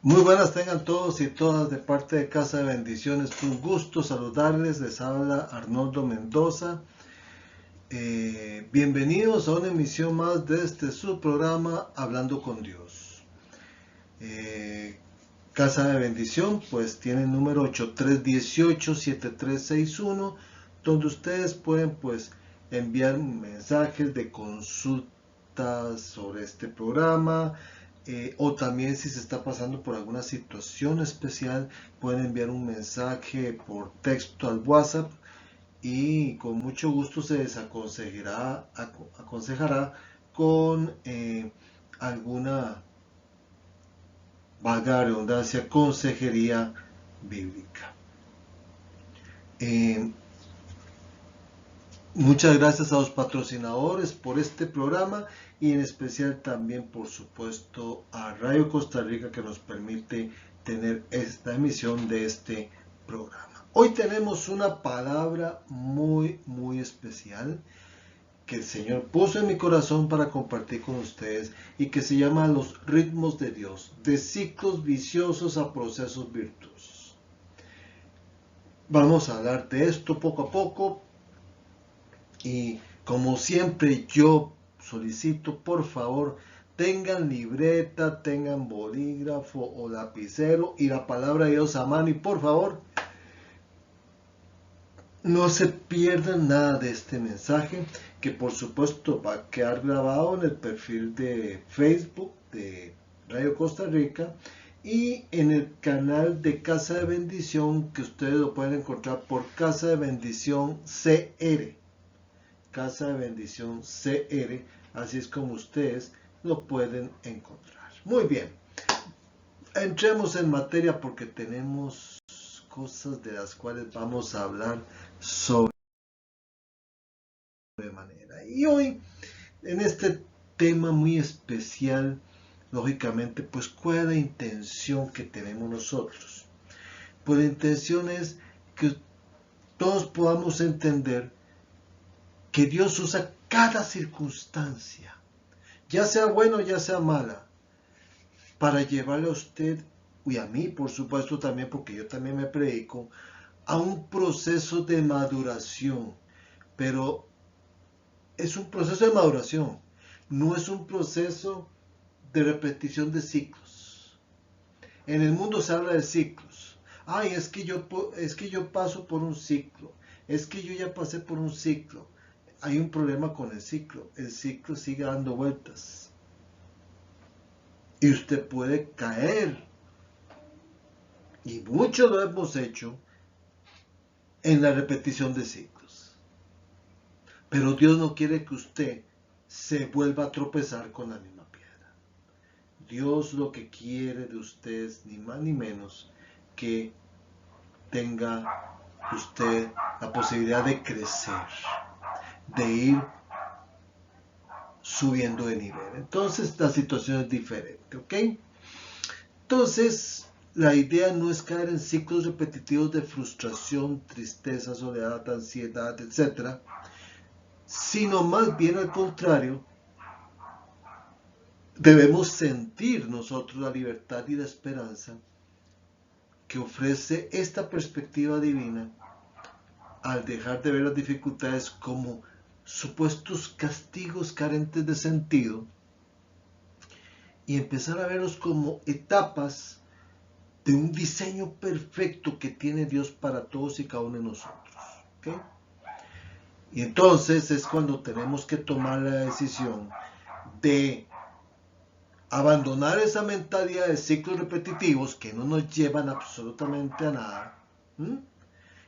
Muy buenas tengan todos y todas de parte de Casa de Bendiciones. Un gusto saludarles. Les habla Arnoldo Mendoza. Bienvenidos a una emisión más de su programa Hablando con Dios. Casa de Bendición pues tiene el número 8318-7361, donde ustedes pueden pues enviar mensajes de consultas sobre este programa, o también si se está pasando por alguna situación especial pueden enviar un mensaje por texto al WhatsApp y con mucho gusto se les aconsejará con alguna, valga la redundancia, consejería bíblica. Eh, Muchas gracias a los patrocinadores por este programa y en especial también, por supuesto, a Radio Costa Rica que nos permite tener esta emisión de este programa. Hoy tenemos una palabra muy especial que el Señor puso en mi corazón para compartir con ustedes y que se llama los ritmos de Dios, de ciclos viciosos a procesos virtuosos. Vamos a hablar de esto poco a poco. Y como siempre yo solicito, por favor, tengan libreta, tengan bolígrafo o lapicero y la palabra de Dios a mano. Y por favor, no se pierdan nada de este mensaje, que por supuesto va a quedar grabado en el perfil de Facebook de Radio Costa Rica y en el canal de Casa de Bendición, que ustedes lo pueden encontrar por Casa de Bendición CR. Casa de Bendición CR, así es como ustedes lo pueden encontrar. Muy bien, entremos en materia porque tenemos cosas de las cuales vamos a hablar sobre manera. Y hoy, en este tema muy especial, lógicamente, pues ¿cuál es la intención que tenemos nosotros? Pues la intención es que todos podamos entender que Dios usa cada circunstancia, ya sea buena o ya sea mala, para llevarle a usted y a mí, por supuesto también, porque yo también me predico, a un proceso de maduración. Pero es un proceso de maduración, no es un proceso de repetición de ciclos. En el mundo se habla de ciclos. Ay, es que yo paso por un ciclo, es que yo ya pasé por un ciclo. Hay un problema con el ciclo sigue dando vueltas y usted puede caer, y muchos lo hemos hecho, en la repetición de ciclos. Pero Dios no quiere que usted se vuelva a tropezar con la misma piedra. Dios lo que quiere de usted es ni más ni menos que tenga usted la posibilidad de crecer, de ir subiendo de nivel. Entonces la situación es diferente, ¿ok? Entonces la idea no es caer en ciclos repetitivos de frustración, tristeza, soledad, ansiedad, etcétera, sino más bien al contrario, debemos sentir nosotros la libertad y la esperanza que ofrece esta perspectiva divina al dejar de ver las dificultades como supuestos castigos carentes de sentido y empezar a verlos como etapas de un diseño perfecto que tiene Dios para todos y cada uno de nosotros. ¿Okay? Y entonces es cuando tenemos que tomar la decisión de abandonar esa mentalidad de ciclos repetitivos que no nos llevan absolutamente a nada, ¿m?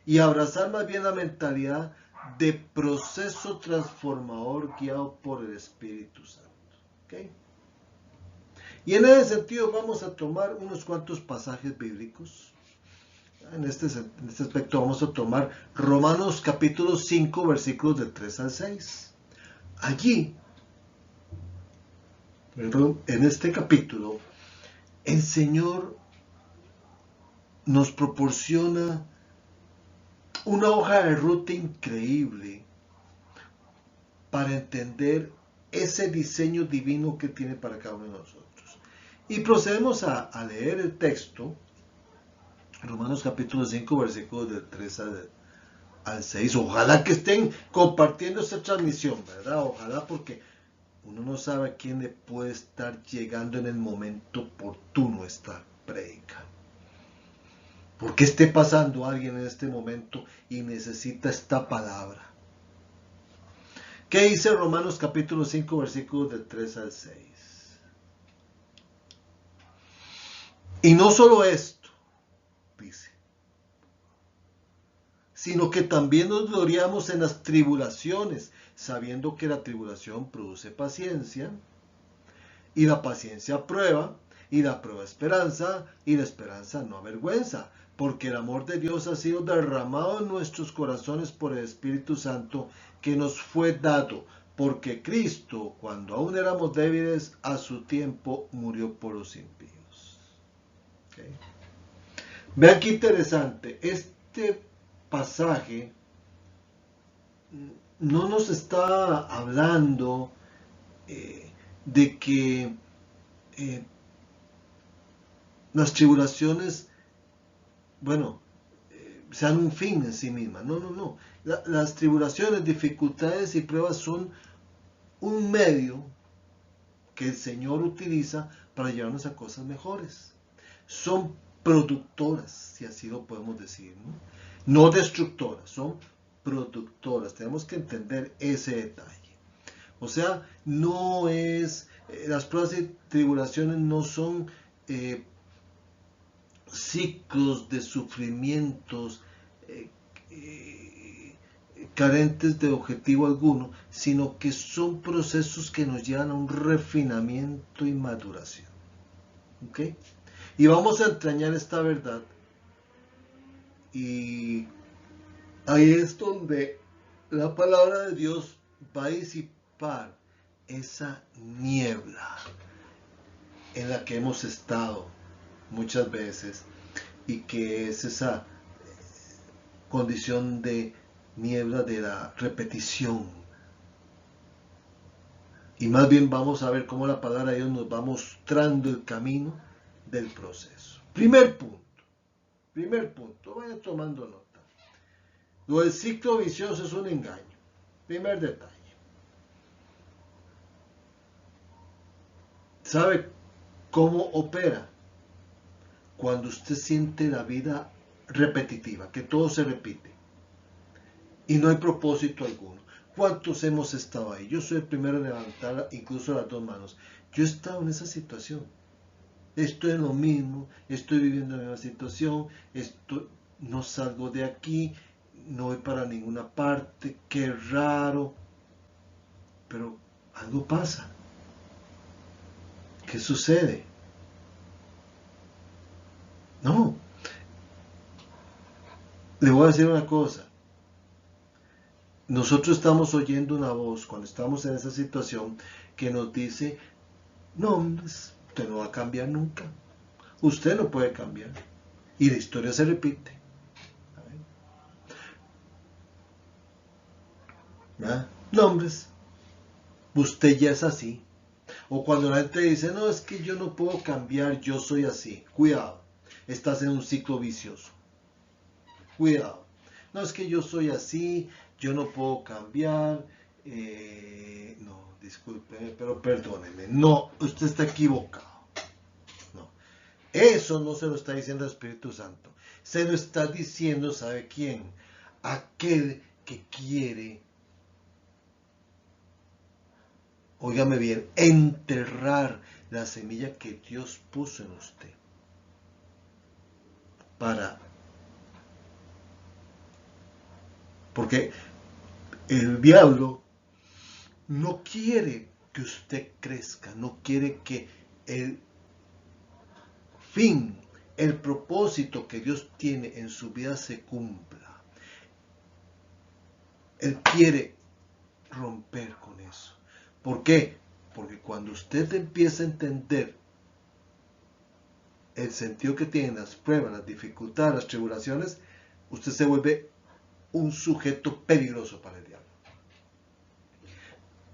Y abrazar más bien la mentalidad de proceso transformador guiado por el Espíritu Santo. ¿Okay? Y en ese sentido vamos a tomar unos cuantos pasajes bíblicos. En este aspecto vamos a tomar Romanos capítulo 5 versículos del 3 al 6. Allí, en este capítulo, el Señor nos proporciona una hoja de ruta increíble para entender ese diseño divino que tiene para cada uno de nosotros. Y procedemos a leer el texto, Romanos capítulo 5, versículos del 3 al 6. Ojalá que estén compartiendo esta transmisión, ¿verdad? Ojalá, porque uno no sabe a quién le puede estar llegando en el momento oportuno esta predica. Porque esté pasando alguien en este momento y necesita esta palabra. ¿Qué dice Romanos capítulo 5, versículos del 3 al 6? Y no solo esto, dice, sino que también nos gloriamos en las tribulaciones, sabiendo que la tribulación produce paciencia, y la paciencia prueba, y la prueba esperanza, y la esperanza no avergüenza, porque el amor de Dios ha sido derramado en nuestros corazones por el Espíritu Santo que nos fue dado, porque Cristo, cuando aún éramos débiles, a su tiempo murió por los impíos. ¿Okay? Vean qué interesante, este pasaje no nos está hablando de que las tribulaciones, bueno, sean un fin en sí mismas. No, no, no. Las tribulaciones, dificultades y pruebas son un medio que el Señor utiliza para llevarnos a cosas mejores. Son productoras, si así lo podemos decir, ¿no? No destructoras, son productoras. Tenemos que entender ese detalle. O sea, no es, las pruebas y tribulaciones no son ciclos de sufrimientos carentes de objetivo alguno, sino que son procesos que nos llevan a un refinamiento y maduración. ¿Ok? Y vamos a entrañar esta verdad, y ahí es donde la palabra de Dios va a disipar esa niebla en la que hemos estado muchas veces, y que es esa condición de niebla de la repetición. Y más bien vamos a ver cómo la palabra de Dios nos va mostrando el camino del proceso. Primer punto, vayan tomando nota. Lo del ciclo vicioso es un engaño. Primer detalle. ¿Sabe cómo opera? Cuando usted siente la vida repetitiva, que todo se repite y no hay propósito alguno. ¿Cuántos hemos estado ahí? Yo soy el primero en levantar incluso las dos manos. Yo he estado en esa situación. Estoy en lo mismo, estoy viviendo en la misma situación, no salgo de aquí, no voy para ninguna parte, qué raro. Pero algo pasa. ¿Qué sucede? No. Le voy a decir una cosa. Nosotros estamos oyendo una voz cuando estamos en esa situación que nos dice, no, usted no va a cambiar nunca. Usted no puede cambiar. Y la historia se repite. ¿Verdad? No, hombres, usted ya es así. O cuando la gente dice, no, es que yo no puedo cambiar, yo soy así. Cuidado, estás en un ciclo vicioso. Cuidado. No, es que yo soy así, yo no puedo cambiar. No, discúlpeme, pero perdóneme. No, usted está equivocado. No, eso no se lo está diciendo el Espíritu Santo. Se lo está diciendo, ¿sabe quién? Aquel que quiere, óigame bien, enterrar la semilla que Dios puso en usted. Porque el diablo no quiere que usted crezca, no quiere que el fin, el propósito que Dios tiene en su vida se cumpla. Él quiere romper con eso. ¿Por qué? Porque cuando usted empieza a entender el sentido que tienen las pruebas, las dificultades, las tribulaciones, usted se vuelve un sujeto peligroso para el diablo.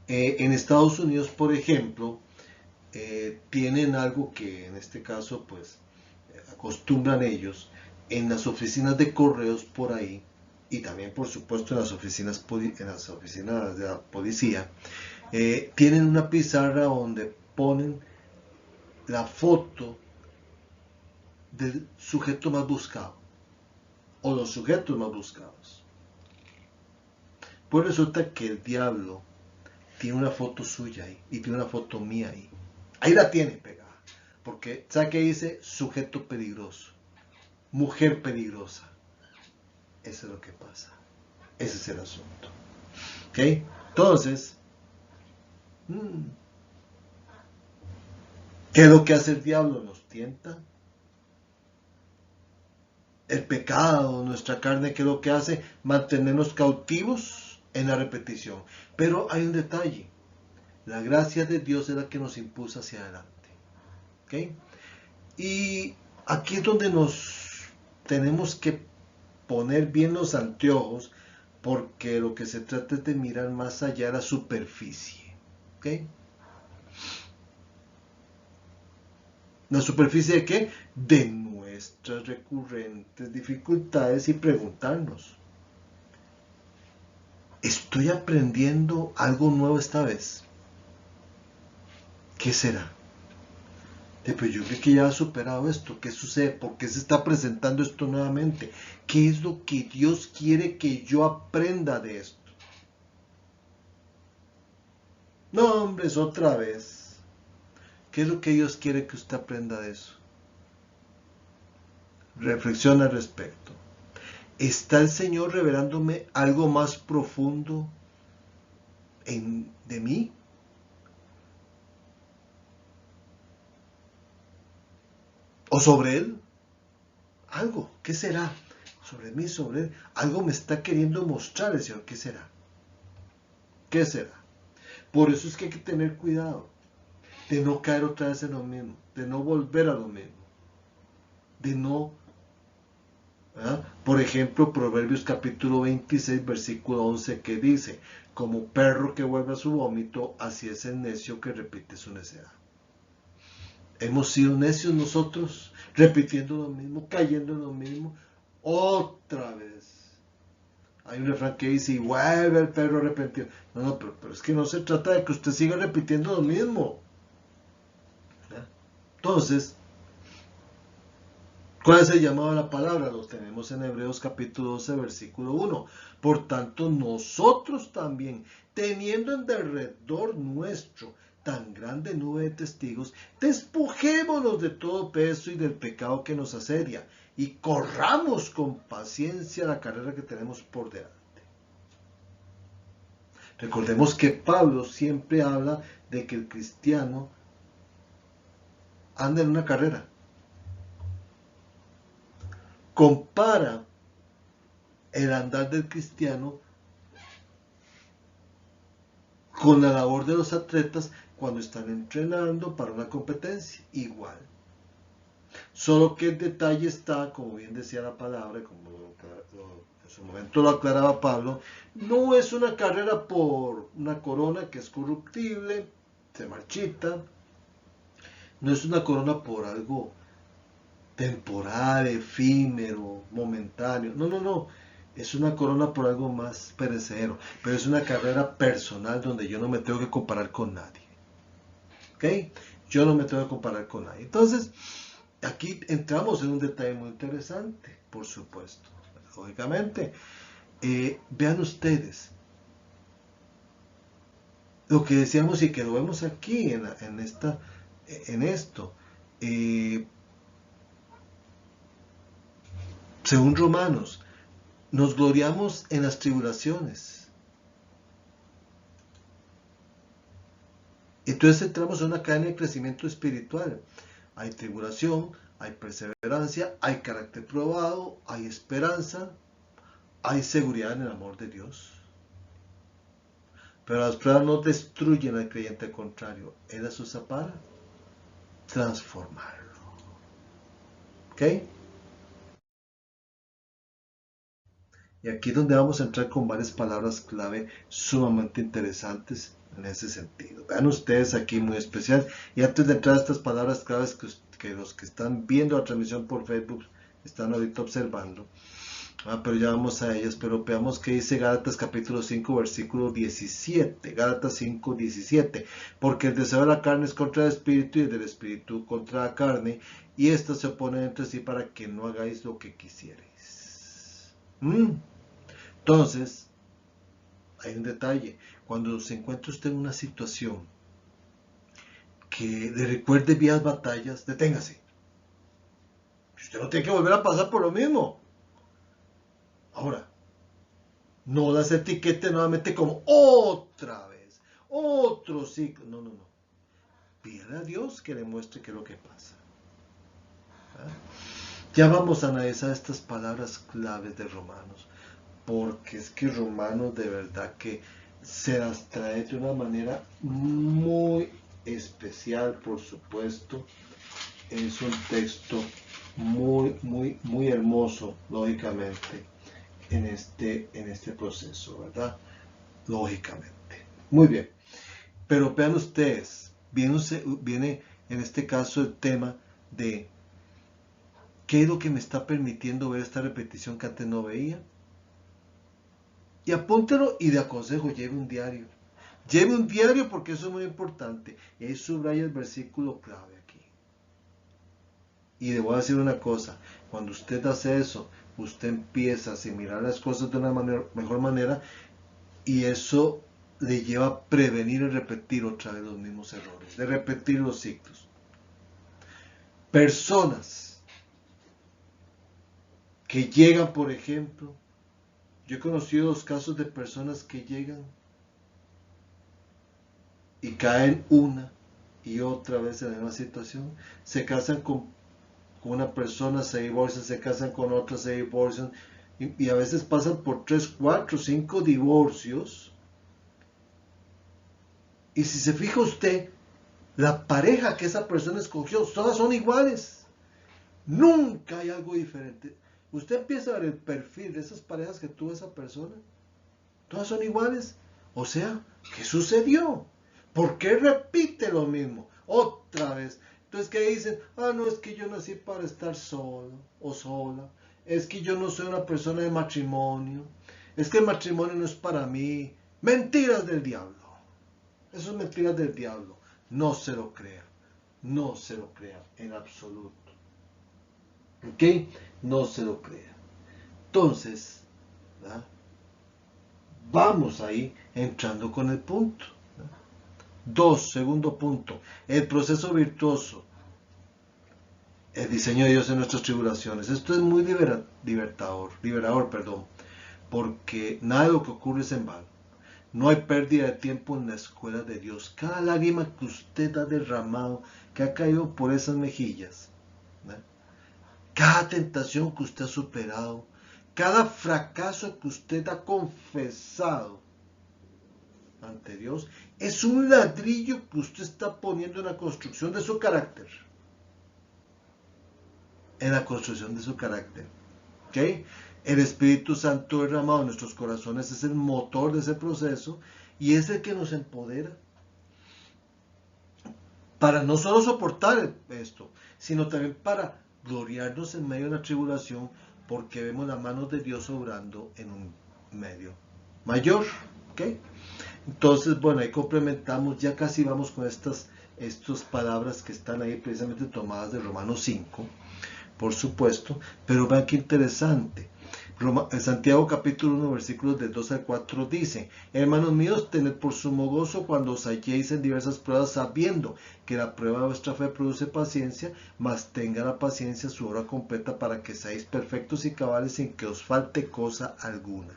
En Estados Unidos, por ejemplo, tienen algo que en este caso pues acostumbran ellos en las oficinas de correos por ahí, y también por supuesto en las oficinas de la policía, tienen una pizarra donde ponen la foto del sujeto más buscado o los sujetos más buscados. Pues resulta que el diablo tiene una foto suya ahí y tiene una foto mía ahí. Ahí la tiene pegada. Porque, ¿sabe qué dice? Sujeto peligroso. Mujer peligrosa. Eso es lo que pasa. Ese es el asunto. ¿Ok? Entonces, ¿qué es lo que hace el diablo? Nos tienta. El pecado, nuestra carne, ¿qué es lo que hace? Mantenernos cautivos en la repetición. Pero hay un detalle. La gracia de Dios es la que nos impulsa hacia adelante. ¿Ok? Y aquí es donde nos tenemos que poner bien los anteojos, porque lo que se trata es de mirar más allá de la superficie. ¿Ok? ¿La superficie de qué? De nuestras recurrentes dificultades y preguntarnos, ¿estoy aprendiendo algo nuevo esta vez? ¿Qué será? Pero yo creo que ya ha superado esto. ¿Qué sucede? ¿Por qué se está presentando esto nuevamente? ¿Qué es lo que Dios quiere que yo aprenda de esto? No, hombre, es otra vez. ¿Qué es lo que Dios quiere que usted aprenda de eso? Reflexiona al respecto. ¿Está el Señor revelándome algo más profundo de mí? ¿O sobre Él? Algo. ¿Qué será? Sobre mí, sobre Él. Algo me está queriendo mostrar el Señor. ¿Qué será? ¿Qué será? Por eso es que hay que tener cuidado de no caer otra vez en lo mismo, de no volver a lo mismo, de no... Por ejemplo, Proverbios capítulo 26, versículo 11, que dice, como perro que vuelve a su vómito, así es el necio que repite su necedad. Hemos sido necios nosotros, repitiendo lo mismo, cayendo en lo mismo, otra vez. Hay un refrán que dice, y vuelve el perro arrepentido. No, pero es que no se trata de que usted siga repitiendo lo mismo. Entonces, ¿cuál es el llamado a la palabra? Lo tenemos en Hebreos capítulo 12, versículo 1. Por tanto, nosotros también, teniendo en derredor nuestro tan grande nube de testigos, despojémonos de todo peso y del pecado que nos asedia, y corramos con paciencia la carrera que tenemos por delante. Recordemos que Pablo siempre habla de que el cristiano anda en una carrera. Compara el andar del cristiano con la labor de los atletas cuando están entrenando para una competencia. Igual. Solo que el detalle está, como bien decía la palabra, como en su momento lo aclaraba Pablo, no es una carrera por una corona que es corruptible, se marchita, no es una corona por algo temporal, efímero, momentáneo. No. Es una corona por algo más perecedero. Pero es una carrera personal donde yo no me tengo que comparar con nadie. ¿Ok? Yo no me tengo que comparar con nadie. Entonces, aquí entramos en un detalle muy interesante, por supuesto. Lógicamente. Vean ustedes. Lo que decíamos y que lo vemos aquí en esto. Según Romanos, nos gloriamos en las tribulaciones. Entonces entramos en una cadena de crecimiento espiritual. Hay tribulación, hay perseverancia, hay carácter probado, hay esperanza, hay seguridad en el amor de Dios. Pero las pruebas no destruyen al creyente, al contrario, Él las usa para transformarlo. ¿Ok? Y aquí es donde vamos a entrar con varias palabras clave sumamente interesantes en ese sentido. Vean ustedes aquí muy especial. Y antes de entrar a estas palabras claves que los que están viendo la transmisión por Facebook están ahorita observando, pero ya vamos a ellas, pero veamos qué dice Gálatas capítulo 5 versículo 17, Gálatas 5, 17, porque el deseo de la carne es contra el espíritu y el del espíritu contra la carne, y éstas se oponen entre sí para que no hagáis lo que quisierais. Entonces, hay un detalle, cuando se encuentra usted en una situación que le recuerde vías batallas, deténgase. Usted no tiene que volver a pasar por lo mismo. Ahora, no las etiquete nuevamente como otra vez, otro ciclo. No, no, no. Pídale a Dios que le muestre qué es lo que pasa. ¿Ah? Ya vamos a analizar estas palabras claves de Romanos, porque es que Romanos de verdad que se las trae de una manera muy especial, por supuesto. Es un texto muy, muy, muy hermoso, lógicamente, en este proceso, ¿verdad? Lógicamente. Muy bien. Pero vean ustedes, viene en este caso el tema de qué es lo que me está permitiendo ver esta repetición que antes no veía. Y apúntelo y de aconsejo, lleve un diario. Lleve un diario porque eso es muy importante. Y ahí subraya el versículo clave aquí. Y le voy a decir una cosa, cuando usted hace eso, usted empieza a asimilar las cosas de una mejor manera y eso le lleva a prevenir y repetir otra vez los mismos errores, de repetir los ciclos. Personas que llegan, por ejemplo, yo he conocido los casos de personas que llegan y caen una y otra vez en la misma situación, se casan con una persona, se divorcian, se casan con otra, se divorcian, y a veces pasan por 3, 4, 5 divorcios. Y si se fija usted, la pareja que esa persona escogió, todas son iguales. Nunca hay algo diferente. Usted empieza a ver el perfil de esas parejas que tuvo esa persona. Todas son iguales. O sea, ¿qué sucedió? ¿Por qué repite lo mismo? Otra vez. Entonces, ¿qué dicen? No, es que yo nací para estar solo o sola. Es que yo no soy una persona de matrimonio. Es que el matrimonio no es para mí. Mentiras del diablo. Eso es mentiras del diablo. No se lo crea. No se lo crea en absoluto. ¿Ok? No se lo crea. Entonces, ¿verdad? Vamos ahí entrando con el punto. Segundo punto, el proceso virtuoso, el diseño de Dios en nuestras tribulaciones. Esto es muy liberador, porque nada de lo que ocurre es en vano. No hay pérdida de tiempo en la escuela de Dios. Cada lágrima que usted ha derramado, que ha caído por esas mejillas, ¿no? Cada tentación que usted ha superado, cada fracaso que usted ha confesado ante Dios, es un ladrillo que usted está poniendo en la construcción de su carácter. En la construcción de su carácter. ¿Ok? El Espíritu Santo derramado en nuestros corazones es el motor de ese proceso y es el que nos empodera para no solo soportar esto, sino también para gloriarnos en medio de la tribulación porque vemos las manos de Dios obrando en un medio mayor. ¿Ok? Entonces, bueno, ahí complementamos, ya casi vamos con estas palabras que están ahí precisamente tomadas de Romanos 5, por supuesto, pero vean qué interesante. Santiago capítulo 1 versículos del 2 al 4 dice: hermanos míos, tened por sumo gozo cuando os halléis en diversas pruebas, sabiendo que la prueba de vuestra fe produce paciencia, mas tenga la paciencia su obra completa para que seáis perfectos y cabales sin que os falte cosa alguna.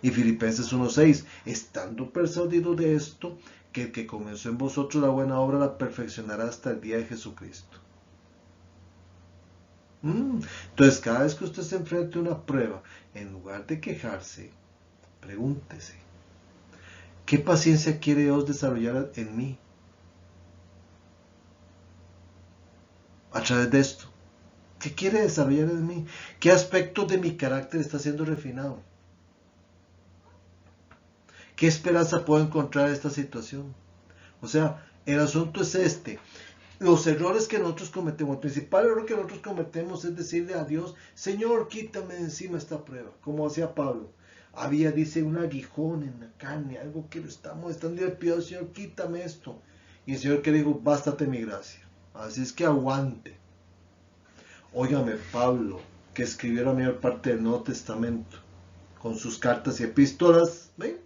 Y Filipenses 1:6, estando persuadido de esto, que el que comenzó en vosotros la buena obra la perfeccionará hasta el día de Jesucristo. Entonces, cada vez que usted se enfrente a una prueba, en lugar de quejarse, pregúntese, ¿qué paciencia quiere Dios desarrollar en mí a través de esto? ¿Qué quiere desarrollar en mí? ¿Qué aspectos de mi carácter está siendo refinado? ¿Qué esperanza puedo encontrar en esta situación? O sea, el asunto es este. Los errores que nosotros cometemos, el principal error que nosotros cometemos es decirle a Dios, Señor, quítame de encima esta prueba, como hacía Pablo. Había, dice, un aguijón en la carne, algo que lo está molestando y le pido, Señor, quítame esto. Y el Señor que le dijo, bástate mi gracia. Así es que aguante. Óigame, Pablo, que escribió la mayor parte del Nuevo Testamento, con sus cartas y epístolas, ¿ven?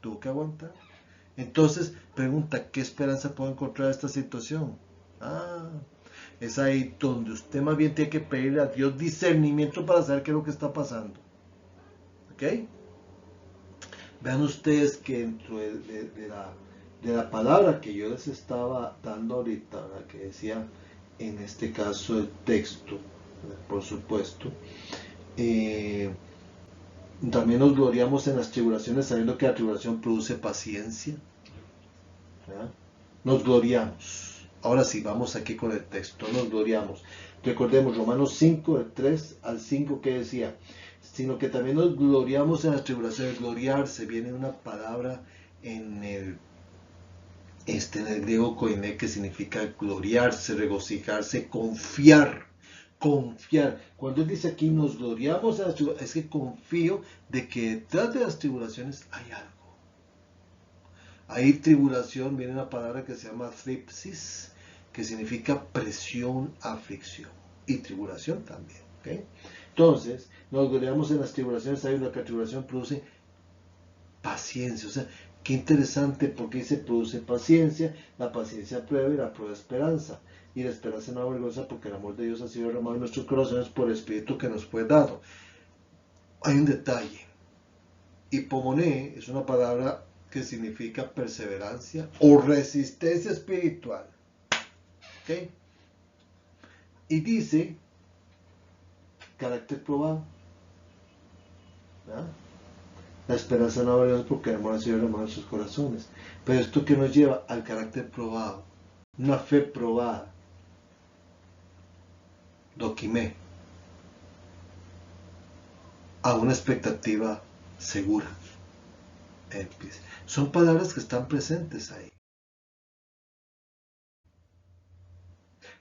Tuvo que aguantar. Entonces, pregunta, ¿qué esperanza puedo encontrar en esta situación? Ah, es ahí donde usted más bien tiene que pedirle a Dios discernimiento para saber qué es lo que está pasando. ¿Ok? Vean ustedes que dentro de la palabra que yo les estaba dando ahorita, la que decía en este caso el texto, por supuesto, también nos gloriamos en las tribulaciones sabiendo que la tribulación produce paciencia. ¿Verdad? Nos gloriamos. Ahora sí, vamos aquí con el texto. Nos gloriamos. Recordemos Romanos 5, del 3 al 5, que decía, sino que también nos gloriamos en las tribulaciones. Gloriarse viene una palabra en el griego koiné, que significa gloriarse, regocijarse, confiar. Confiar. Cuando él dice aquí nos gloriamos en las tribulaciones, es que confío de que detrás de las tribulaciones hay algo. Ahí tribulación viene una palabra que se llama tripsis, que significa presión, aflicción. Y tribulación también. ¿Okay? Entonces, nos gloriamos en las tribulaciones, sabiendo que la tribulación produce paciencia. O sea, qué interesante porque se produce paciencia, la paciencia prueba y la prueba esperanza. Y la esperanza no avergüenza porque el amor de Dios ha sido derramado en nuestros corazones por el Espíritu que nos fue dado. Hay un detalle. Hipomoné es una palabra que significa perseverancia o resistencia espiritual. ¿Okay? Y dice carácter probado. ¿Verdad? La esperanza no avergüenza porque el amor ha sido derramado en sus corazones. Pero esto que nos lleva al carácter probado, una fe probada, doquimé, a una expectativa segura. Son palabras que están presentes ahí.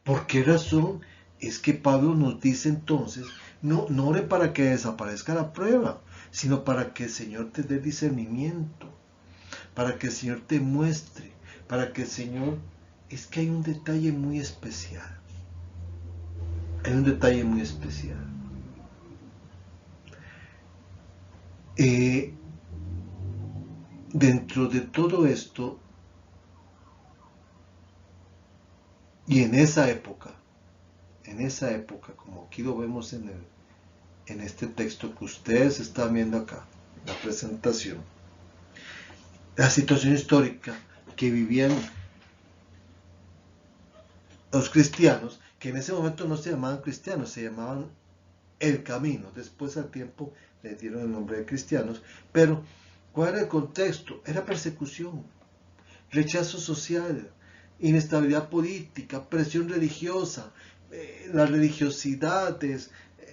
¿Por qué razón? Es que Pablo nos dice entonces, no ore para que desaparezca la prueba, sino para que el Señor te dé discernimiento, para que el Señor te muestre, para que el Señor... Es que hay un detalle muy especial. Hay un detalle muy especial. Dentro de todo esto, y en esa época, como aquí lo vemos en este texto que ustedes están viendo acá, la presentación, la situación histórica que vivían los cristianos, que en ese momento no se llamaban cristianos, se llamaban el camino. Después al tiempo les dieron el nombre de cristianos. Pero, ¿cuál era el contexto? Era persecución, rechazo social, inestabilidad política, presión religiosa, las religiosidades,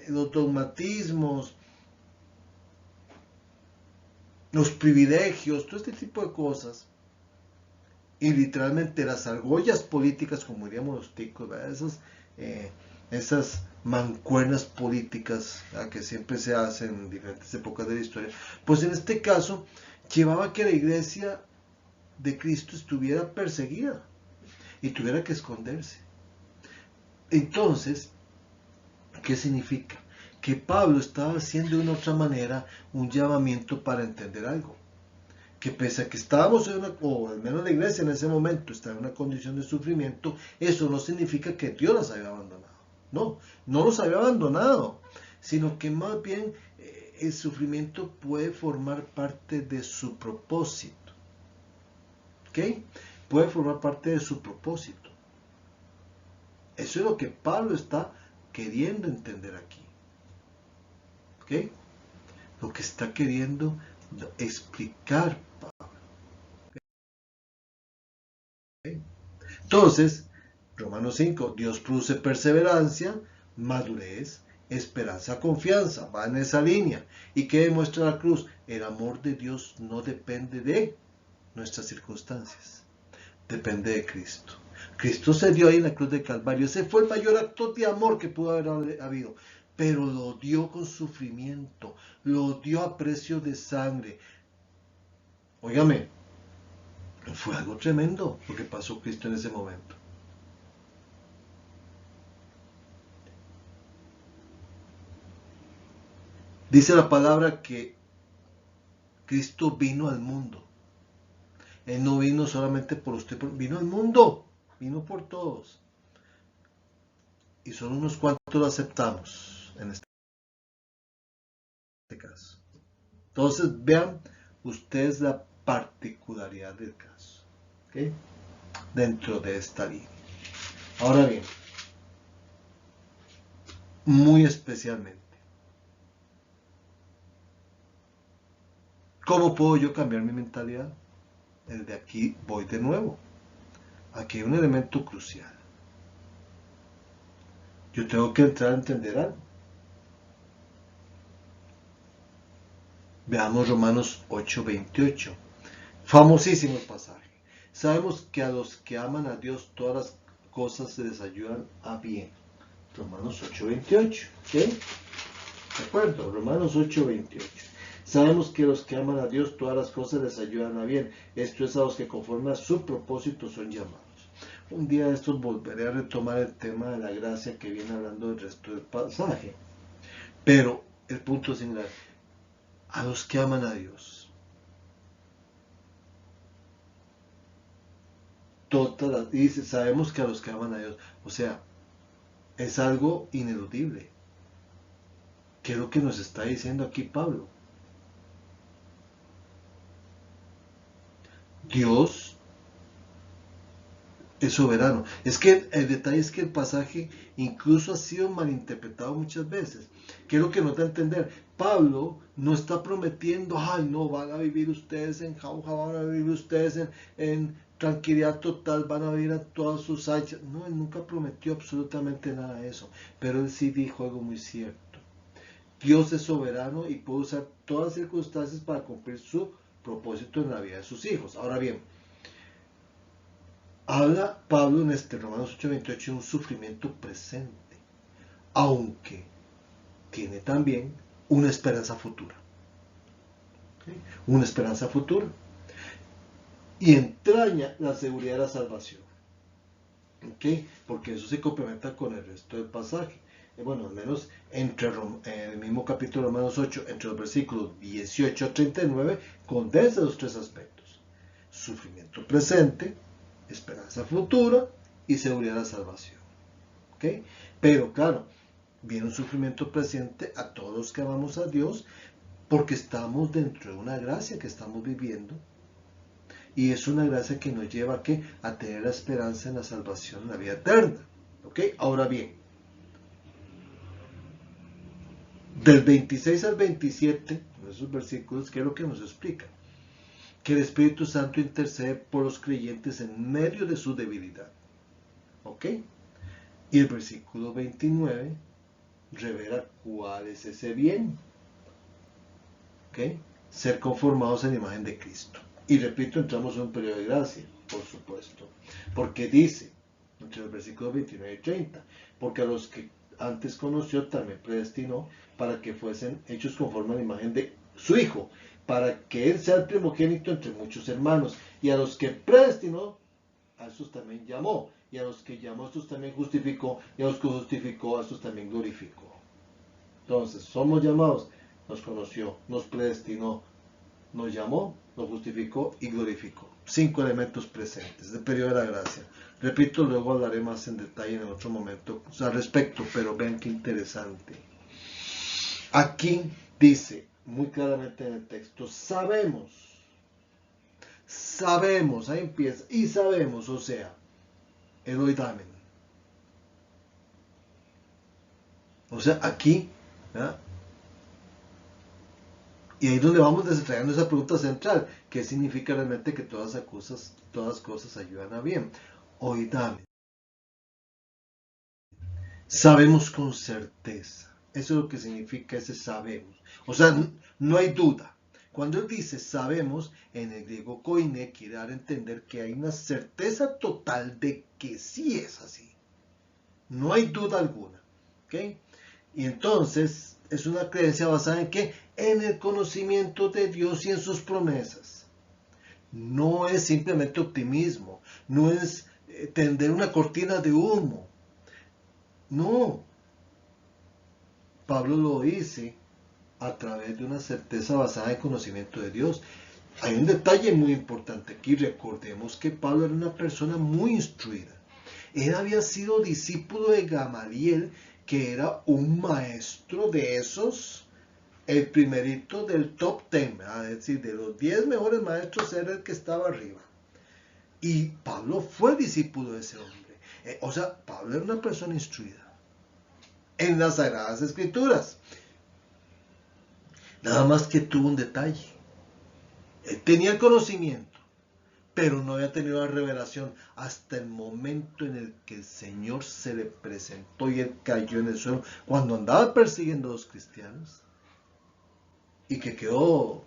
los dogmatismos, los privilegios, todo este tipo de cosas. Y literalmente las argollas políticas, como diríamos los ticos, esas mancuernas políticas que siempre se hacen en diferentes épocas de la historia, pues en este caso llevaba a que la iglesia de Cristo estuviera perseguida y tuviera que esconderse. Entonces, ¿qué significa? Que Pablo estaba haciendo de una otra manera un llamamiento para entender algo. Que pese a que estábamos o al menos la iglesia en ese momento estaba en una condición de sufrimiento, eso no significa que Dios las había abandonado. No los había abandonado, sino que más bien el sufrimiento puede formar parte de su propósito. ¿Ok? Puede formar parte de su propósito. Eso es lo que Pablo está queriendo entender aquí. ¿Ok? Lo que está queriendo explicar Pablo. ¿Okay? Entonces, Romanos 5, Dios produce perseverancia madurez, esperanza, confianza, va en esa línea. ¿Y qué demuestra la cruz? El amor de Dios no depende de nuestras circunstancias, depende de Cristo. Cristo se dio ahí en la cruz de Calvario. Ese fue el mayor acto de amor que pudo haber habido. Pero lo dio con sufrimiento, lo dio a precio de sangre. Óigame, fue algo tremendo lo que pasó Cristo en ese momento. Dice la palabra que Cristo vino al mundo. Él no vino solamente por usted, vino al mundo, vino por todos. Y solo unos cuantos lo aceptamos en este caso. Entonces, vean ustedes la particularidad del caso, ¿okay? Dentro de esta línea. Ahora bien, muy especialmente, ¿cómo puedo yo cambiar mi mentalidad? Desde aquí voy de nuevo. Aquí hay un elemento crucial. Yo tengo que entrar a entender algo. Veamos Romanos 8:28. Famosísimo pasaje. Sabemos que a los que aman a Dios todas las cosas les ayudan a bien. Romanos 8:28. ¿Okay? ¿De acuerdo? Romanos 8:28. Sabemos que a los que aman a Dios todas las cosas les ayudan a bien. Esto es a los que conforme a su propósito son llamados. Un día de estos volveré a retomar el tema de la gracia que viene hablando del resto del pasaje. Pero el punto es singular. A los que aman a Dios. Dice, sabemos que a los que aman a Dios. O sea, es algo ineludible. ¿Qué es lo que nos está diciendo aquí Pablo? Dios es soberano. Es que el detalle es que el pasaje incluso ha sido malinterpretado muchas veces. ¿Qué es lo que nos da a entender? Pablo no está prometiendo, ay no, van a vivir ustedes en jauja, van a vivir ustedes en tranquilidad total, van a vivir a todas sus anchas. No, él nunca prometió absolutamente nada de eso. Pero él sí dijo algo muy cierto. Dios es soberano y puede usar todas las circunstancias para cumplir su propósito en la vida de sus hijos. Ahora bien, habla Pablo en Romanos 8:28 de un sufrimiento presente, aunque tiene también una esperanza futura. ¿Okay? Una esperanza futura. Y entraña la seguridad de la salvación. ¿Okay? Porque eso se complementa con el resto del pasaje. Bueno, al menos entre el mismo capítulo de Romanos 8, entre los versículos 18 a 39, condensa los tres aspectos. Sufrimiento presente, esperanza futura y seguridad de la salvación. ¿Okay? Pero claro, viene un sufrimiento presente a todos los que amamos a Dios porque estamos dentro de una gracia que estamos viviendo y es una gracia que nos lleva a tener la esperanza en la salvación, en la vida eterna. ¿Okay? Ahora bien, del 26 al 27, en esos versículos, ¿qué es lo que nos explica? Que el Espíritu Santo intercede por los creyentes en medio de su debilidad. ¿Ok? Y el versículo 29 revela cuál es ese bien. ¿Ok? Ser conformados en la imagen de Cristo. Y repito, entramos en un periodo de gracia, por supuesto. Porque dice, entre los versículos 29 y 30, porque a los que antes conoció también predestinó para que fuesen hechos conforme a la imagen de su Hijo, para que Él sea el primogénito entre muchos hermanos. Y a los que predestinó, a estos también llamó. Y a los que llamó, a estos también justificó. Y a los que justificó, a estos también glorificó. Entonces, somos llamados, nos conoció, nos predestinó, nos llamó, nos justificó y glorificó. 5 elementos presentes del periodo de la gracia. Repito, luego hablaré más en detalle en otro momento al respecto, pero vean qué interesante. Aquí dice muy claramente en el texto, sabemos, ahí empieza, y sabemos, o sea, eloidamen. O sea, aquí, ¿verdad? Y ahí es donde vamos desentrañando esa pregunta central, ¿qué significa realmente que todas cosas ayudan a bien? Oidame. Sabemos con certeza. Eso es lo que significa ese sabemos. O sea, no hay duda. Cuando él dice sabemos, en el griego koine quiere dar a entender que hay una certeza total de que sí es así. No hay duda alguna. ¿Okay? Y entonces es una creencia basada en ¿qué? En el conocimiento de Dios y en sus promesas. No es simplemente optimismo. No es tender una cortina de humo. No. Pablo lo dice a través de una certeza basada en conocimiento de Dios. Hay un detalle muy importante aquí. Recordemos que Pablo era una persona muy instruida. Él había sido discípulo de Gamaliel, que era un maestro de esos, el primerito del top 10, es decir, de los 10 mejores maestros era el que estaba arriba. Y Pablo fue discípulo de ese hombre. O sea, Pablo era una persona instruida en las Sagradas Escrituras. Nada más que tuvo un detalle. Él tenía el conocimiento, pero no había tenido la revelación hasta el momento en el que el Señor se le presentó y él cayó en el suelo cuando andaba persiguiendo a los cristianos y que quedó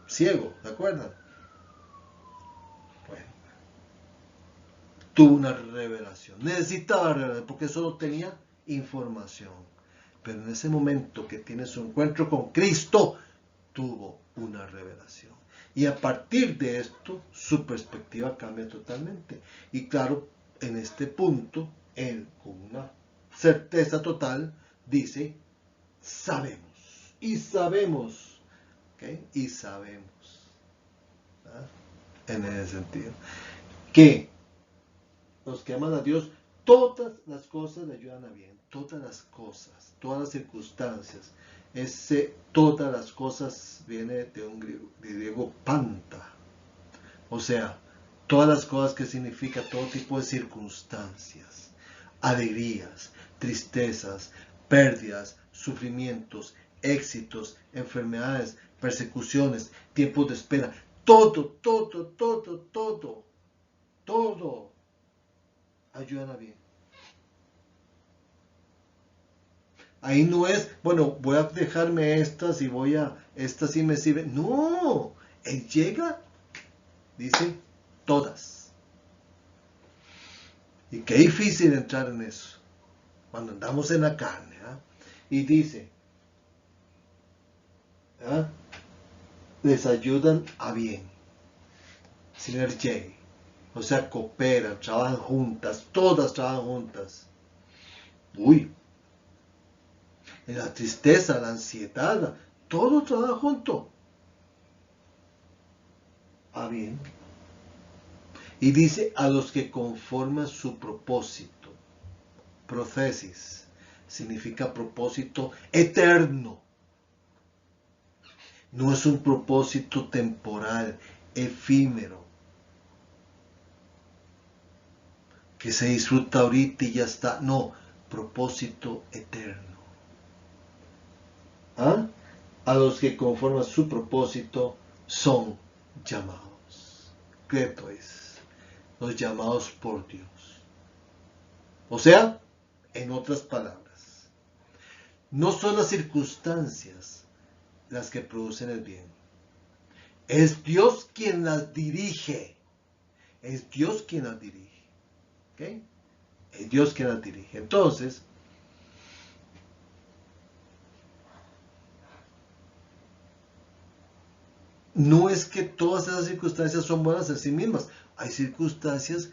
ciego, ¿se acuerdan? Bueno, tuvo una revelación, necesitaba revelación porque solo tenía información, pero en ese momento que tiene su encuentro con Cristo, tuvo una revelación. Y a partir de esto, su perspectiva cambia totalmente. Y claro, en este punto, él con una certeza total dice, sabemos. Y sabemos. ¿Okay? Y sabemos. ¿Ah? En ese sentido. Que los que aman a Dios, todas las cosas le ayudan a bien. Todas las cosas, todas las circunstancias. Todas las cosas viene de un griego panta. O sea, todas las cosas que significa todo tipo de circunstancias, alegrías, tristezas, pérdidas, sufrimientos, éxitos, enfermedades, persecuciones, tiempos de espera. Todo ayudan a bien. Ahí no es, bueno, voy a dejarme estas y estas sí me sirven. No, él llega, dice, todas. Y qué difícil entrar en eso, cuando andamos en la carne. Y dice, les ayudan a bien. Synergy. O sea, cooperan, trabajan juntas, todas trabajan juntas. Uy, la tristeza, la ansiedad, todo trabaja junto. A bien. Y dice a los que conforman su propósito. Procesis significa propósito eterno. No es un propósito temporal, efímero, que se disfruta ahorita y ya está. No, propósito eterno. A los que conforman su propósito son llamados. Creto es, los llamados por Dios. O sea, en otras palabras, no son las circunstancias las que producen el bien. Es Dios quien las dirige. Es Dios quien las dirige. ¿Okay? Es Dios quien las dirige. Entonces, no es que todas esas circunstancias son buenas en sí mismas. Hay circunstancias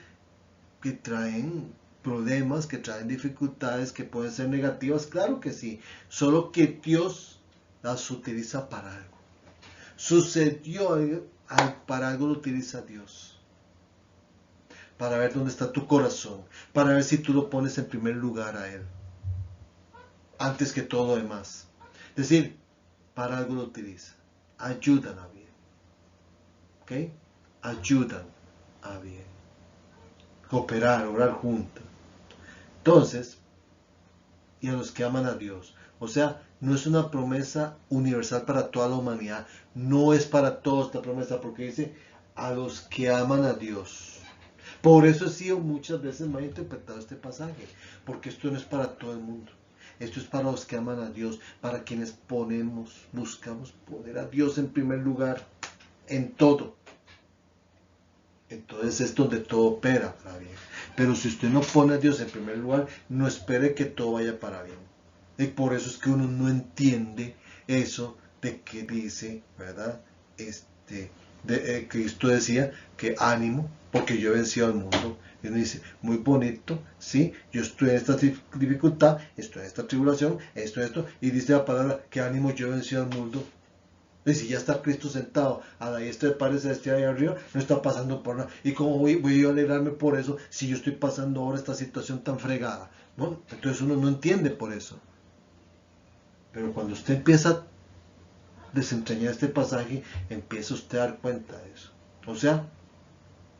que traen problemas, que traen dificultades, que pueden ser negativas, claro que sí. Solo que Dios las utiliza para algo. Sucedió para algo lo utiliza Dios. Para ver dónde está tu corazón. Para ver si tú lo pones en primer lugar a Él. Antes que todo lo demás. Es decir, para algo lo utiliza. Ayudan a bien. ¿Ok? Ayudan a bien. Cooperar, orar juntos. Entonces, y a los que aman a Dios. O sea, no es una promesa universal para toda la humanidad. No es para todos esta promesa, porque dice a los que aman a Dios. Por eso he sido muchas veces mal interpretado este pasaje, porque esto no es para todo el mundo. Esto es para los que aman a Dios, para quienes buscamos poner a Dios en primer lugar en todo. Entonces es donde todo opera para bien. Pero si usted no pone a Dios en primer lugar, no espere que todo vaya para bien. Y por eso es que uno no entiende eso de que dice, ¿verdad? Cristo decía que ánimo, porque yo he vencido al mundo. Y uno dice, muy bonito, sí, yo estoy en esta dificultad, estoy en esta tribulación, esto, y dice la palabra que ánimo, yo he vencido al mundo. Y si ya está Cristo sentado a la diestra del Padre Celestial ahí arriba, no está pasando por nada. ¿Y cómo voy yo a alegrarme por eso si yo estoy pasando ahora esta situación tan fregada? ¿No? Entonces uno no entiende por eso. Pero cuando usted empieza a desentrañar este pasaje, empieza usted a dar cuenta de eso. O sea,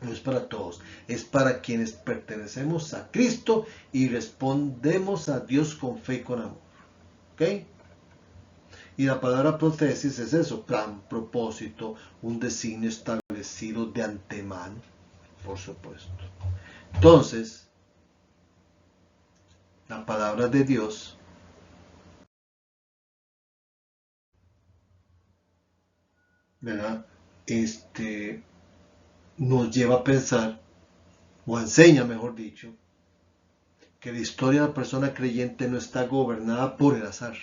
no es para todos, es para quienes pertenecemos a Cristo y respondemos a Dios con fe y con amor. ¿Ok? Y la palabra prótesis es eso, plan, propósito, un designio establecido de antemano, por supuesto. Entonces, la palabra de Dios ¿verdad? Nos lleva a pensar, o enseña, mejor dicho, que la historia de la persona creyente no está gobernada por el azar.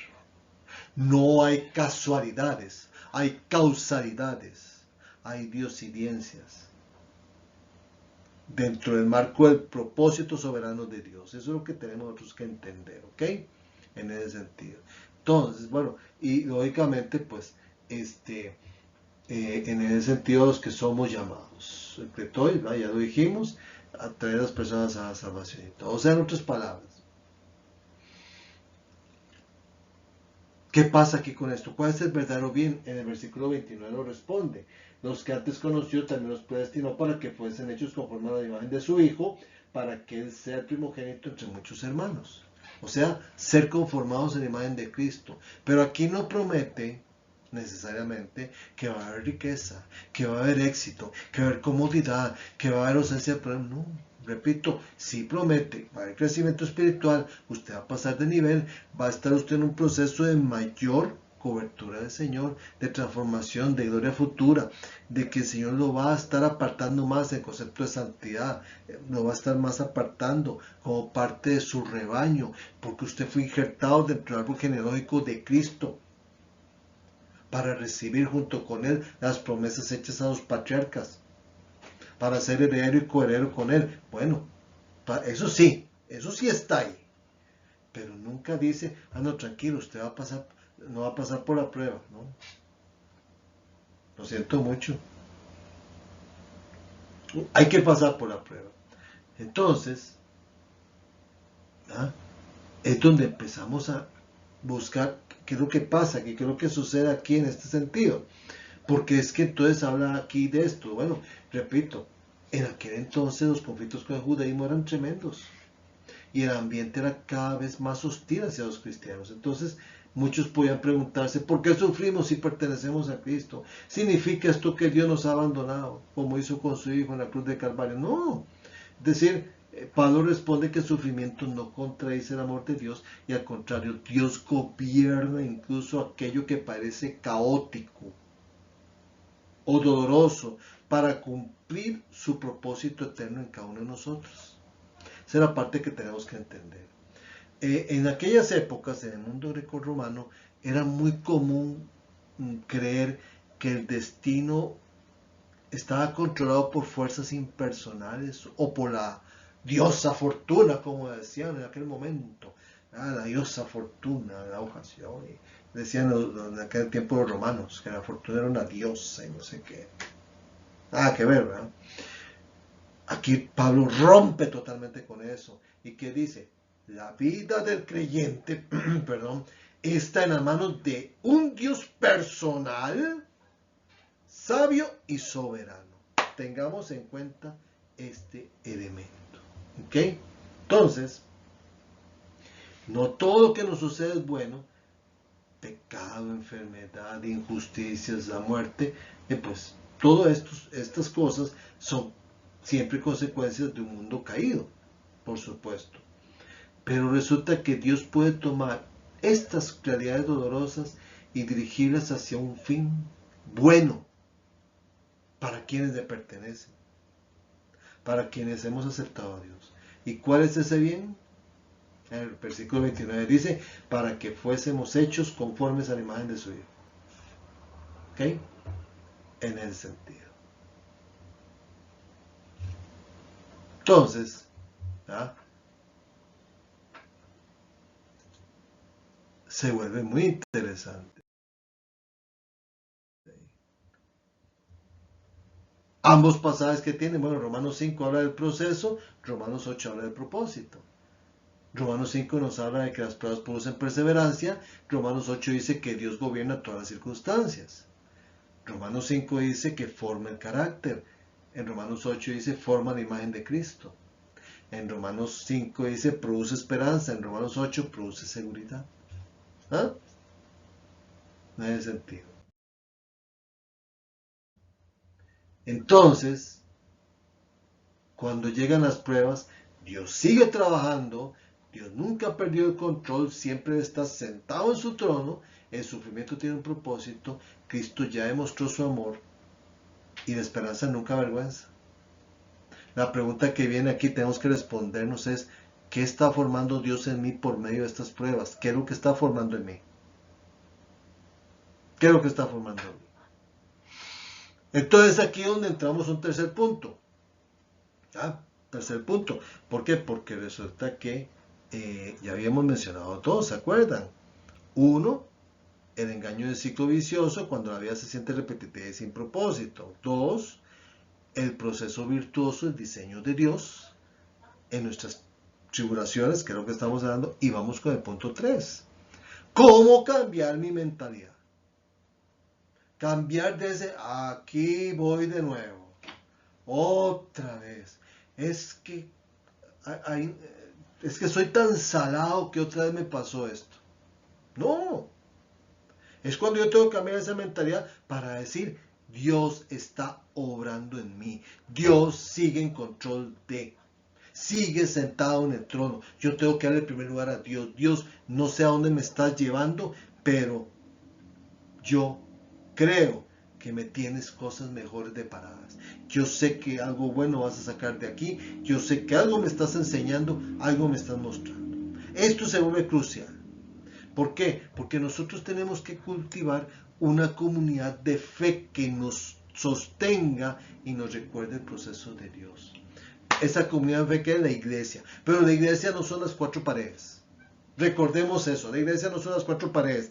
No hay casualidades, hay causalidades, hay diosidencias dentro del marco del propósito soberano de Dios. Eso es lo que tenemos nosotros que entender, ¿ok? En ese sentido. Entonces, bueno, y lógicamente, pues, en ese sentido los que somos llamados. Ya lo dijimos, a traer a las personas a la salvación. O sea, en otras palabras, ¿qué pasa aquí con esto? ¿Cuál es el verdadero bien? En el versículo 29 lo responde. Los que antes conoció también los predestinó para que fuesen hechos conforme a la imagen de su Hijo, para que Él sea el primogénito entre muchos hermanos. O sea, ser conformados en la imagen de Cristo. Pero aquí no promete necesariamente que va a haber riqueza, que va a haber éxito, que va a haber comodidad, que va a haber ausencia de problemas. No, repito, si promete, va a haber crecimiento espiritual, usted va a pasar de nivel, va a estar usted en un proceso de mayor cobertura del Señor, de transformación, de gloria futura, de que el Señor lo va a estar apartando más en concepto de santidad, lo va a estar más apartando como parte de su rebaño, porque usted fue injertado dentro del árbol genealógico de Cristo, para recibir junto con Él las promesas hechas a los patriarcas, para ser heredero y coheredero con Él. Bueno, eso sí está ahí, pero nunca dice, no, tranquilo, usted va a pasar, no va a pasar por la prueba, ¿no? Lo siento mucho. Hay que pasar por la prueba. Entonces, ¿ah? Es donde empezamos a buscar qué es lo que pasa, qué es lo que sucede aquí en este sentido. Porque es que entonces habla aquí de esto. Bueno, repito, en aquel entonces los conflictos con el judaísmo eran tremendos y el ambiente era cada vez más hostil hacia los cristianos. Entonces muchos podían preguntarse, ¿por qué sufrimos si pertenecemos a Cristo? ¿Significa esto que Dios nos ha abandonado, como hizo con su Hijo en la cruz de Calvario? No. Es decir, Pablo responde que el sufrimiento no contradice el amor de Dios y al contrario, Dios gobierna incluso aquello que parece caótico o doloroso para cumplir su propósito eterno en cada uno de nosotros. Esa es la parte que tenemos que entender. En aquellas épocas, en el mundo greco-romano, era muy común creer que el destino estaba controlado por fuerzas impersonales o por la diosa fortuna, como decían en aquel momento. La diosa fortuna, la ocasión. Decían en aquel tiempo los romanos que la fortuna era una diosa y no sé qué. Nada que ver, ¿verdad? Aquí Pablo rompe totalmente con eso. ¿Y qué dice? La vida del creyente, perdón, está en las manos de un Dios personal, sabio y soberano. Tengamos en cuenta este elemento. ¿Ok? Entonces, no todo lo que nos sucede es bueno. Pecado, enfermedad, injusticias, la muerte, pues todas estas cosas son siempre consecuencias de un mundo caído, por supuesto. Pero resulta que Dios puede tomar estas claridades dolorosas y dirigirlas hacia un fin bueno para quienes le pertenecen, para quienes hemos aceptado a Dios. ¿Y cuál es ese bien? El versículo 29 dice, para que fuésemos hechos conformes a la imagen de su Hijo. ¿Ok? En ese sentido. Entonces, ¿ah? Se vuelve muy interesante. Ambos pasajes que tienen, bueno, Romanos 5 habla del proceso, Romanos 8 habla del propósito. Romanos 5 nos habla de que las pruebas producen perseverancia, Romanos 8 dice que Dios gobierna todas las circunstancias. Romanos 5 dice que forma el carácter, en Romanos 8 dice forma la imagen de Cristo. En Romanos 5 dice produce esperanza, en Romanos 8 produce seguridad. ¿Ah? No tiene sentido. Entonces, cuando llegan las pruebas, Dios sigue trabajando, Dios nunca perdió el control, siempre está sentado en su trono, el sufrimiento tiene un propósito, Cristo ya demostró su amor y la esperanza nunca avergüenza. La pregunta que viene aquí tenemos que respondernos es, ¿qué está formando Dios en mí por medio de estas pruebas? ¿Qué es lo que está formando en mí? ¿Qué es lo que está formando en mí? Entonces aquí es donde entramos a un tercer punto. ¿Ah? Tercer punto. ¿Por qué? Porque resulta que ya habíamos mencionado dos, ¿se acuerdan? Uno, el engaño del ciclo vicioso cuando la vida se siente repetitiva y sin propósito. Dos, el proceso virtuoso, el diseño de Dios en nuestras tribulaciones, que es lo que estamos hablando, y vamos con el punto 3. ¿Cómo cambiar mi mentalidad? Cambiar de ese, aquí voy de nuevo, otra vez. Es que, hay, es que soy tan salado que otra vez me pasó esto. No, es cuando yo tengo que cambiar esa mentalidad para decir, Dios está obrando en mí, Dios sigue en control de... Sigue sentado en el trono. Yo tengo que darle el primer lugar a Dios. Dios, no sé a dónde me estás llevando, pero yo creo que me tienes cosas mejores deparadas. Yo sé que algo bueno vas a sacar de aquí. Yo sé que algo me estás enseñando, algo me estás mostrando. Esto se vuelve crucial. ¿Por qué? Porque nosotros tenemos que cultivar una comunidad de fe que nos sostenga y nos recuerde el proceso de Dios. Esa comunidad de fe que es la iglesia. Pero la iglesia no son las cuatro paredes. Recordemos eso, la iglesia no son las cuatro paredes.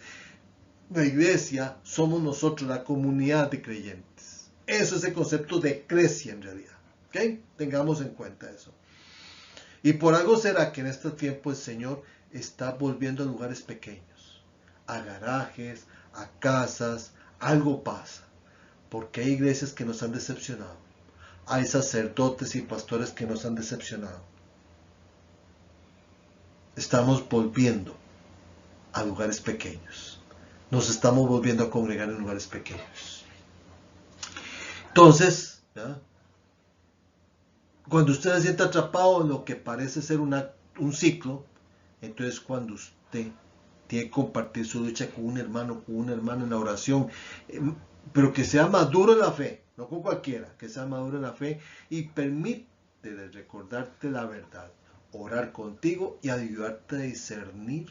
La iglesia somos nosotros, la comunidad de creyentes. Eso es el concepto de eclesia en realidad. ¿Ok? Tengamos en cuenta eso. Y por algo será que en este tiempo el Señor está volviendo a lugares pequeños, a garajes, a casas, algo pasa. Porque hay iglesias que nos han decepcionado. Hay sacerdotes y pastores que nos han decepcionado. Estamos volviendo a lugares pequeños. Nos estamos volviendo a congregar en lugares pequeños. Entonces, ¿ya? Cuando usted se siente atrapado en lo que parece ser un ciclo, entonces cuando usted tiene que compartir su lucha con un hermano, con una hermana en la oración, pero que sea maduro en la fe, no con cualquiera, que sea maduro en la fe y permítele recordarte la verdad, orar contigo y ayudarte a discernir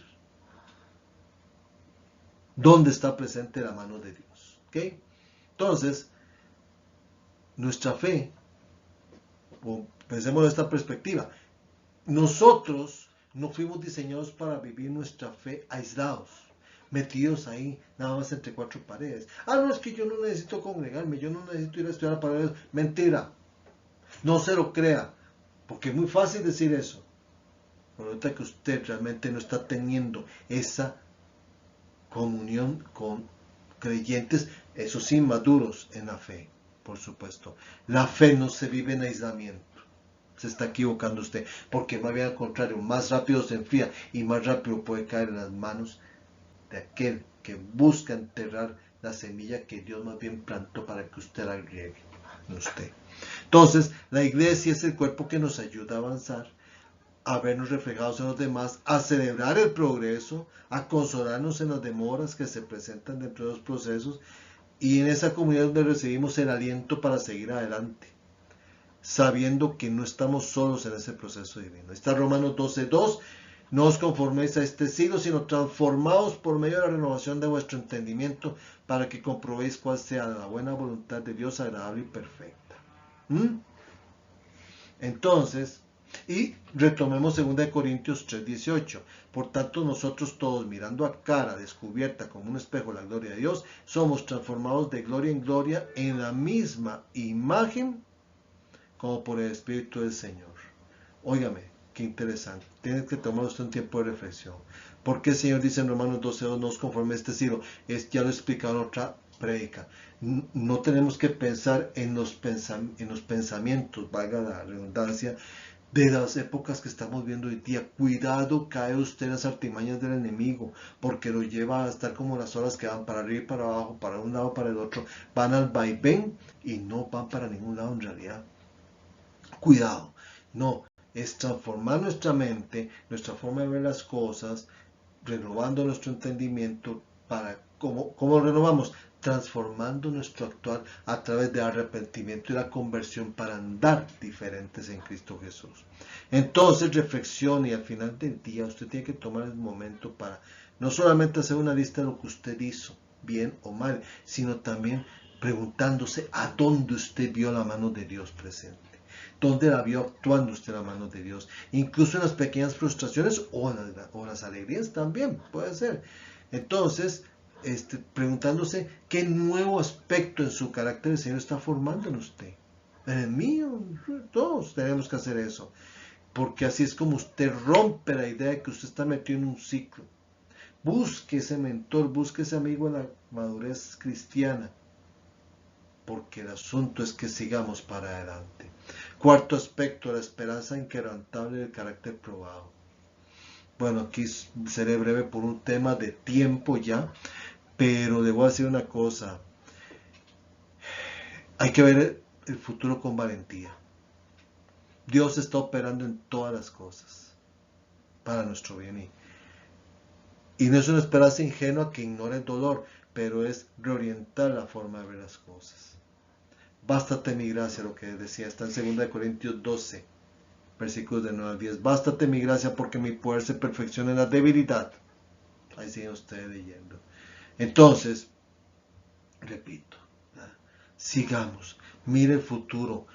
dónde está presente la mano de Dios. ¿Okay? Entonces, nuestra fe, o pensemos en esta perspectiva, nosotros no fuimos diseñados para vivir nuestra fe aislados, metidos ahí, nada más entre cuatro paredes. Ah, no, es que yo no necesito congregarme, yo no necesito ir a estudiar para Dios. Mentira, no se lo crea, porque es muy fácil decir eso. Pero ahorita que usted realmente no está teniendo esa comunión con creyentes, esos sí maduros en la fe, por supuesto. La fe no se vive en aislamiento. Se está equivocando usted, porque más bien al contrario, más rápido se enfría y más rápido puede caer en las manos de aquel que busca enterrar la semilla que Dios más bien plantó para que usted la riegue. en usted. Entonces, la iglesia es el cuerpo que nos ayuda a avanzar, a vernos reflejados en los demás, a celebrar el progreso, a consolarnos en las demoras que se presentan dentro de los procesos, y en esa comunidad donde recibimos el aliento para seguir adelante, sabiendo que no estamos solos en ese proceso divino. Está Romanos 12:2, no os conforméis a este siglo, sino transformaos por medio de la renovación de vuestro entendimiento, para que comprobéis cuál sea la buena voluntad de Dios, agradable y perfecta. Entonces, y retomemos 2 Corintios 3:18. Por tanto, nosotros todos, mirando a cara descubierta como un espejo la gloria de Dios, somos transformados de gloria en gloria en la misma imagen como por el Espíritu del Señor. Óigame, qué interesante. Tienes que tomar usted un tiempo de reflexión. ¿Por qué el Señor dice en Romanos 12:2, no os conforméis a este siglo? Ya lo he explicado en otra prédica. No tenemos que pensar en los pensamientos, valga la redundancia, de las épocas que estamos viendo hoy día. Cuidado, cae usted en las artimañas del enemigo, porque lo lleva a estar como las olas que van para arriba y para abajo, para un lado, para el otro, van al vaivén y no van para ningún lado en realidad. Cuidado, no, es transformar nuestra mente, nuestra forma de ver las cosas, renovando nuestro entendimiento. ¿Cómo renovamos? Transformando nuestro actuar a través del arrepentimiento y la conversión para andar diferentes en Cristo Jesús. Entonces reflexione, y al final del día usted tiene que tomar el momento para no solamente hacer una lista de lo que usted hizo, bien o mal, sino también preguntándose a dónde usted vio la mano de Dios presente. ¿Dónde la vio actuando usted la mano de Dios? Incluso en las pequeñas frustraciones o las alegrías también, puede ser. Entonces, preguntándose qué nuevo aspecto en su carácter el Señor está formando en usted. En el mío, todos tenemos que hacer eso. Porque así es como usted rompe la idea de que usted está metido en un ciclo. Busque ese mentor, busque ese amigo en la madurez cristiana. Porque el asunto es que sigamos para adelante. Cuarto aspecto, la esperanza inquebrantable del carácter probado. Bueno, aquí seré breve por un tema de tiempo ya, pero debo decir una cosa. Hay que ver el futuro con valentía. Dios está operando en todas las cosas para nuestro bien. Y no es una esperanza ingenua que ignore el dolor, pero es reorientar la forma de ver las cosas. Bástate mi gracia, lo que decía, está en 2 Corintios 12, versículos de 9 al 10. Bástate mi gracia porque mi poder se perfecciona en la debilidad. Ahí siguen ustedes leyendo. Entonces, repito, sigamos, mire el futuro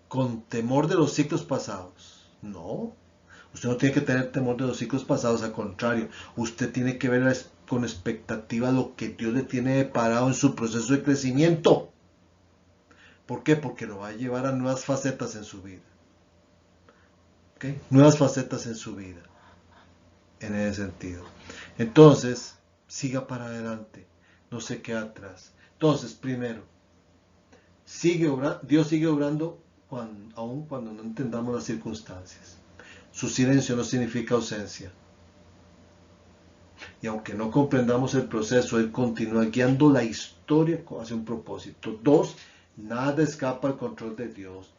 con temor de los ciclos pasados. No, usted no tiene que tener temor de los ciclos pasados, al contrario, usted tiene que ver con expectativa lo que Dios le tiene preparado en su proceso de crecimiento. ¿Por qué? Porque lo va a llevar a nuevas facetas en su vida. ¿Okay? Nuevas facetas en su vida. En ese sentido. Entonces, siga para adelante. No se quede atrás. Entonces, primero, Dios sigue obrando aun cuando no entendamos las circunstancias. Su silencio no significa ausencia. Y aunque no comprendamos el proceso, Él continúa guiando la historia hacia un propósito. 2, nada escapa al control de Dios.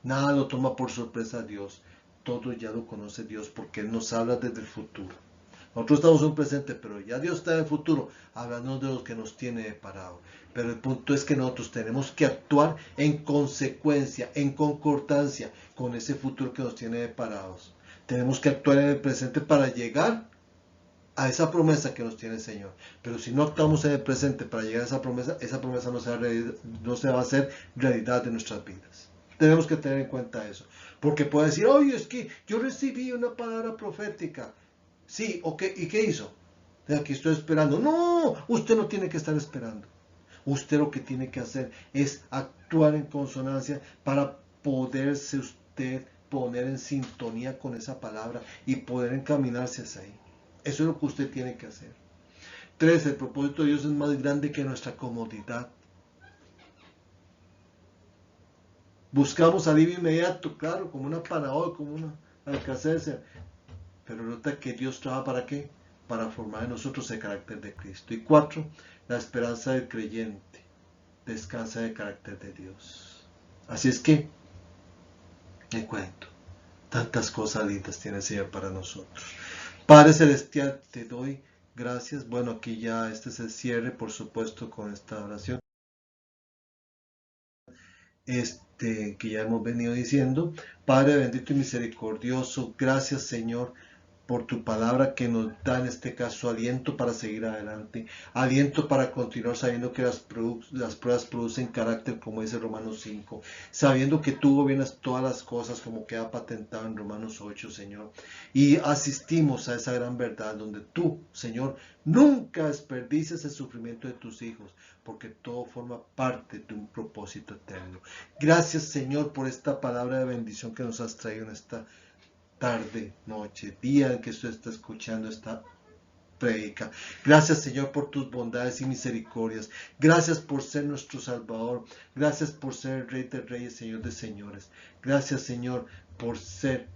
Nada lo toma por sorpresa a Dios. Todo ya lo conoce Dios porque Él nos habla desde el futuro. Nosotros estamos en un presente, pero ya Dios está en el futuro, hablando de lo que nos tiene deparado. Pero el punto es que nosotros tenemos que actuar en consecuencia, en concordancia con ese futuro que nos tiene deparados. Tenemos que actuar en el presente para llegar a esa promesa que nos tiene el Señor. Pero si no actuamos en el presente para llegar a esa promesa no se va a hacer realidad de nuestras vidas. Tenemos que tener en cuenta eso. Porque puede decir, oye, es que yo recibí una palabra profética. Sí, ok, ¿y qué hizo? Aquí estoy esperando. No, usted no tiene que estar esperando. Usted lo que tiene que hacer es actuar en consonancia para poderse usted poner en sintonía con esa palabra y poder encaminarse hacia ahí. Eso es lo que usted tiene que hacer. 3. El propósito de Dios es más grande que nuestra comodidad. Buscamos alivio inmediato, claro, como una Panadol, como una Alka-Seltzer. Pero nota que Dios trabaja ¿para qué? Para formar en nosotros el carácter de Cristo. Y 4, la esperanza del creyente descansa en el carácter de Dios. Así es que, me cuento, tantas cosas lindas tiene el Señor para nosotros. Padre Celestial, te doy gracias. Bueno, aquí ya este es el cierre, por supuesto, con esta oración. Que ya hemos venido diciendo. Padre bendito y misericordioso, gracias Señor por tu palabra que nos da en este caso aliento para seguir adelante, aliento para continuar sabiendo que las pruebas producen carácter, como dice Romanos 5, sabiendo que tú gobiernas todas las cosas como queda patentado en Romanos 8, Señor. Y asistimos a esa gran verdad donde tú, Señor, nunca desperdicias el sufrimiento de tus hijos, porque todo forma parte de un propósito eterno. Gracias, Señor, por esta palabra de bendición que nos has traído en esta tarde, noche, día en que usted está escuchando esta prédica. Gracias, Señor, por tus bondades y misericordias. Gracias por ser nuestro Salvador. Gracias por ser el Rey de Reyes, Señor de Señores. Gracias, Señor, por ser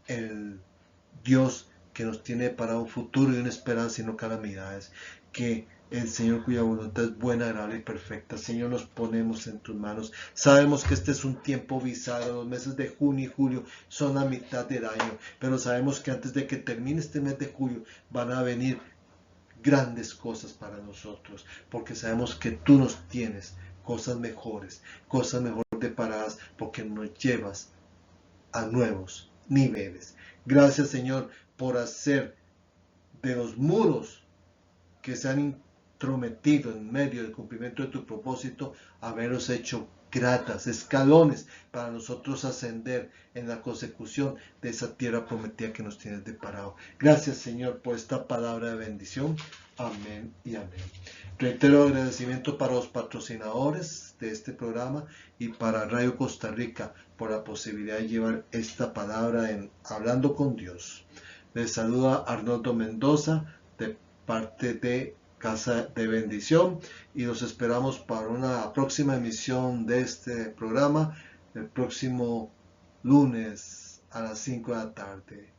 el Dios que nos tiene para un futuro y una esperanza y no calamidades. Que el Señor, cuya voluntad es buena, agradable y perfecta. Señor, nos ponemos en tus manos. Sabemos que este es un tiempo bisagra. Los meses de junio y julio son la mitad del año. Pero sabemos que antes de que termine este mes de julio van a venir grandes cosas para nosotros. Porque sabemos que tú nos tienes cosas mejores deparadas, porque nos llevas a nuevos niveles. Gracias, Señor, por hacer de los muros que se han intrometido en medio del cumplimiento de tu propósito, haberos hecho gratas, escalones para nosotros ascender en la consecución de esa tierra prometida que nos tienes deparado. Gracias, Señor, por esta palabra de bendición. Amén y amén. Reitero agradecimiento para los patrocinadores de este programa y para Radio Costa Rica por la posibilidad de llevar esta palabra en Hablando con Dios. Les saluda Arnoldo Mendoza de parte de Casa de Bendición y los esperamos para una próxima emisión de este programa el próximo lunes a las 5 de la tarde.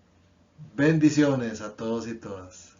Bendiciones a todos y todas.